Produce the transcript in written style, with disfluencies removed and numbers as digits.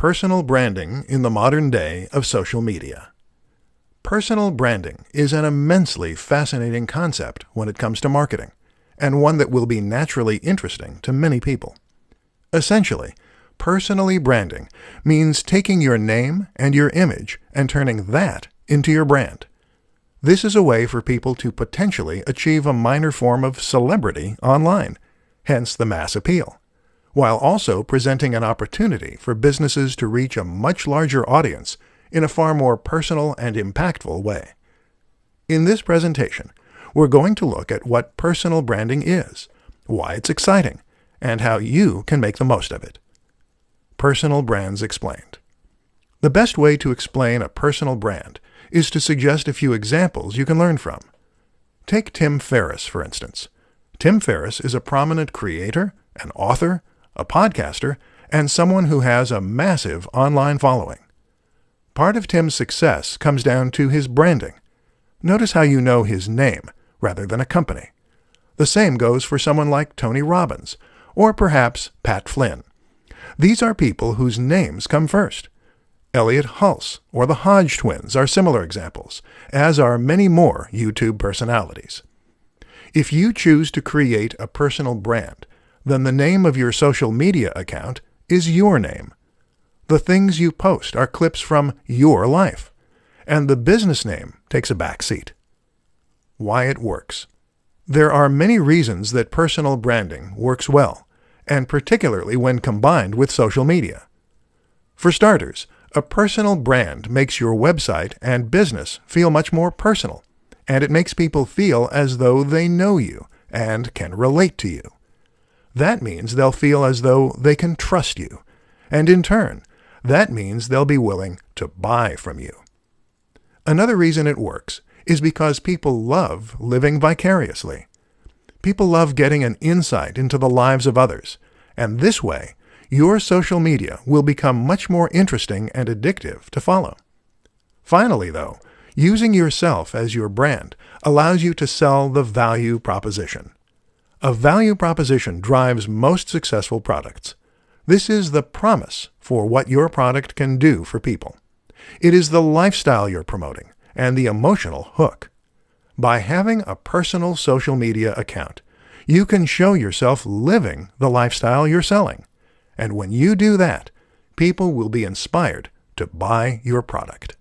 Personal branding in the modern day of social media. Personal branding is an immensely fascinating concept when it comes to marketing, and one that will be naturally interesting to many people. Essentially, personally branding means taking your name and your image and turning that into your brand. This is a way for people to potentially achieve a minor form of celebrity online, hence the mass appeal, while also presenting an opportunity for businesses to reach a much larger audience in a far more personal and impactful way. In this presentation, we're going to look at what personal branding is, why it's exciting, and how you can make the most of it. Personal brands explained. The best way to explain a personal brand is to suggest a few examples you can learn from. Take Tim Ferriss, for instance. Tim Ferriss is a prominent creator, an author, a podcaster, and someone who has a massive online following. Part of Tim's success comes down to his branding. Notice how you know his name rather than a company. The same goes for someone like Tony Robbins, or perhaps Pat Flynn. These are people whose names come first. Elliot Hulse or the Hodge twins are similar examples, as are many more YouTube personalities. If you choose to create a personal brand, then the name of your social media account is your name. The things you post are clips from your life, and the business name takes a back seat. Why it works. There are many reasons that personal branding works well, and particularly when combined with social media. For starters, a personal brand makes your website and business feel much more personal, and it makes people feel as though they know you and can relate to you. That means they'll feel as though they can trust you, and in turn, that means they'll be willing to buy from you. Another reason it works is because people love living vicariously. People love getting an insight into the lives of others, and this way, your social media will become much more interesting and addictive to follow. Finally, though, using yourself as your brand allows you to sell the value proposition. A value proposition drives most successful products. This is the promise for what your product can do for people. It is the lifestyle you're promoting and the emotional hook. By having a personal social media account, you can show yourself living the lifestyle you're selling. And when you do that, people will be inspired to buy your product.